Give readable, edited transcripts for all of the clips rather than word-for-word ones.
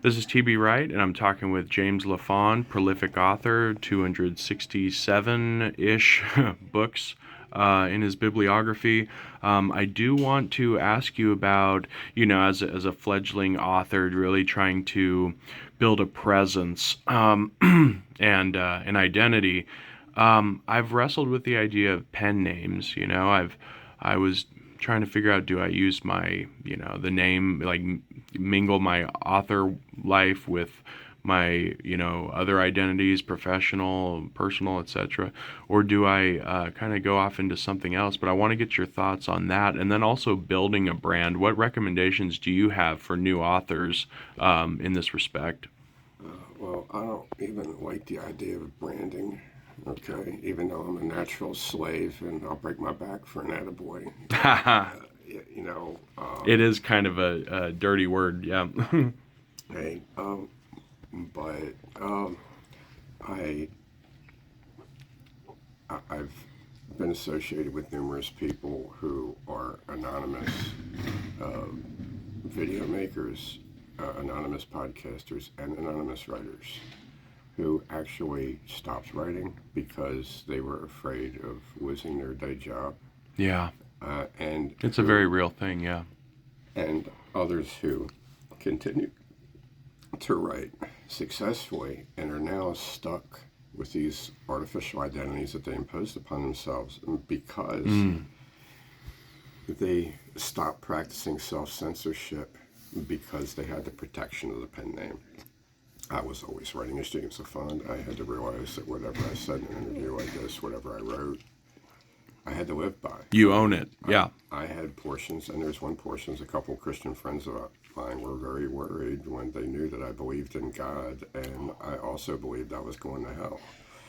This is B Wright, and I'm talking with James LaFond, prolific author, 267-ish books in his bibliography. I do want to ask you about, as a fledgling author, really trying to build a presence and an identity. I've wrestled with the idea of pen names. I was trying to figure out, do I use my, the name, like mingle my author life with my, other identities, professional, personal, etc., or do I kind of go off into something else? But I want to get your thoughts on that, and then also building a brand. What recommendations do you have for new authors in this respect? Well, I don't even like the idea of branding. Okay, even though I'm a natural slave and I'll break my back for an attaboy. You know, It is kind of a dirty word, yeah. hey, but I, I've been associated with numerous people who are anonymous uh, video makers, anonymous podcasters, and anonymous writers who actually stopped writing because they were afraid of losing their day job, Yeah, and it's a very who real thing, yeah. and others who continue to write successfully and are now stuck with these artificial identities that they imposed upon themselves because Mm, they stopped practicing self-censorship because they had the protection of the pen name. I was always writing as James LaFond. I had to realize that whatever I said in an interview like this, whatever I wrote, I had to live by. you own it, yeah. I had portions, and there's one portion, a couple Christian friends of mine were very worried when they knew that I believed in God, and I also believed I was going to hell.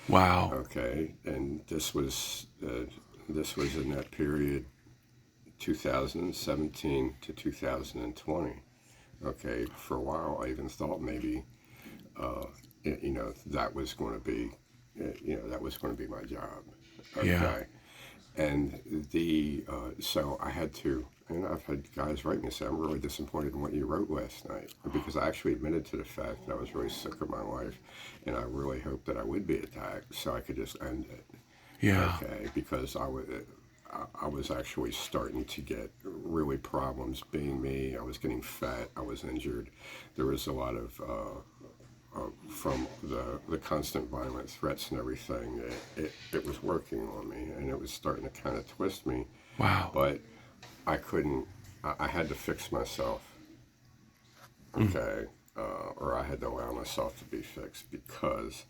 Wow. Okay, and this was in that period, 2017 to 2020. Okay, for a while I even thought maybe, uh, that was going to be, that was going to be my job. Yeah. Okay, and so I had to, and I've had guys write me and say, I'm really disappointed in what you wrote last night, because I actually admitted to the fact that I was really sick of my life, and I really hoped that I would be attacked so I could just end it. Yeah. Okay, because I was actually starting to get really problems being me. I was getting fat. I was injured. There was a lot of from the constant violent threats and everything. It was working on me, and it was starting to kind of twist me. Wow. But I couldn't. I had to fix myself. Mm. Okay, or I had to allow myself to be fixed because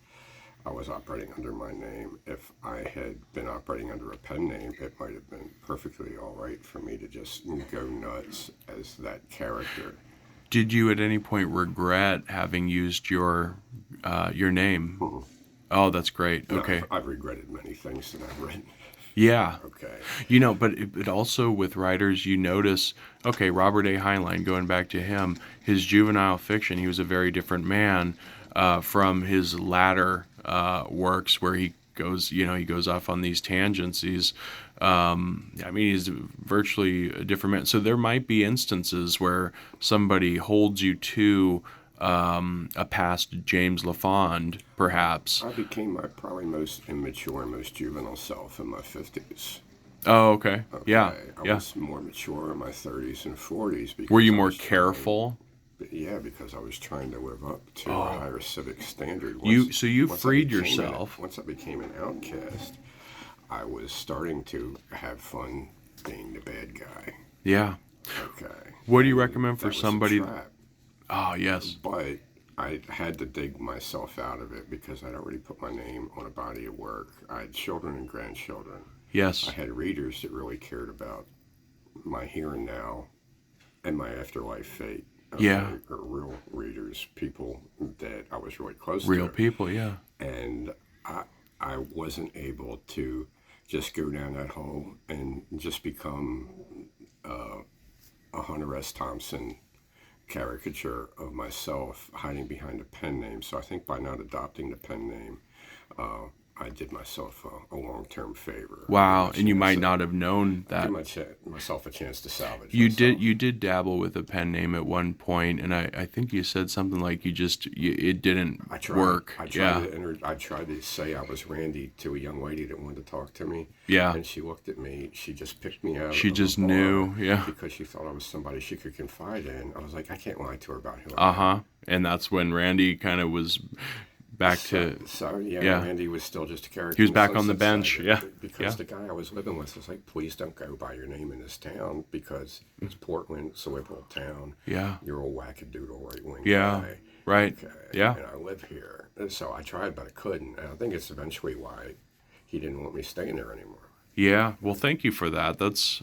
I was operating under my name. If I had been operating under a pen name, it might have been perfectly all right for me to just go nuts as that character. Did you at any point regret having used your name? Mhm. Oh, that's great. No, Okay. I've regretted many things that I've written. Yeah. Okay. But also with writers, you notice, okay, Robert A. Heinlein, going back to him, his juvenile fiction, he was a very different man from his latter works where he goes off on these tangents. He's virtually a different man. So there might be instances where somebody holds you to a past James LaFond, perhaps. I became my probably most immature and most juvenile self in my 50s. Oh, okay. Yeah. Okay. I Yeah. was more mature in my 30s and 40s Were because you I more was trying, careful? yeah, because I was trying to live up to a Oh, higher civic standard. you freed yourself. Once I became an outcast, I was starting to have fun being the bad guy. Yeah. Okay. What do you And recommend for that was a somebody? trap. Oh, yes. But I had to dig myself out of it because I'd already put my name on a body of work. I had children and grandchildren. I Yes. had readers that really cared about my here and now and my afterlife fate. Yeah. Okay, or real readers, people that I was really close Real to, people. Yeah. and I I wasn't able to just go down that hole and just become uh, a Hunter S. Thompson caricature of myself hiding behind a pen name. So I think by not adopting the pen name, uh, I did myself a long-term favor. Wow, and you might not have known that. Give myself a chance to salvage You myself. did dabble with a pen name at one point, and I think you said something like it didn't work. I tried to say I was Randy to a young lady that wanted to talk to me. Yeah. And she looked at me. She just picked me out. She of just a bar knew. Yeah. Because she thought I was somebody she could confide in. I was like, I can't lie to her about who I am. Uh-huh. And that's when Randy kind of was back to. Yeah, Randy was still just a character. He was back on the bench. Yeah. Because the guy I was living with was like, please don't go by your name in this town because it's Portland, it's a liberal town. Yeah. You're a wackadoodle right-wing Yeah. guy. Right. Okay. Yeah. And I live here. And so I tried, but I couldn't. And I think it's eventually why he didn't want me staying there anymore. Yeah, well, thank you for that. That's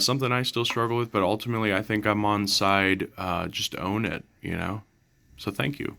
something I still struggle with, but ultimately I think I'm on side, just own it, So thank you.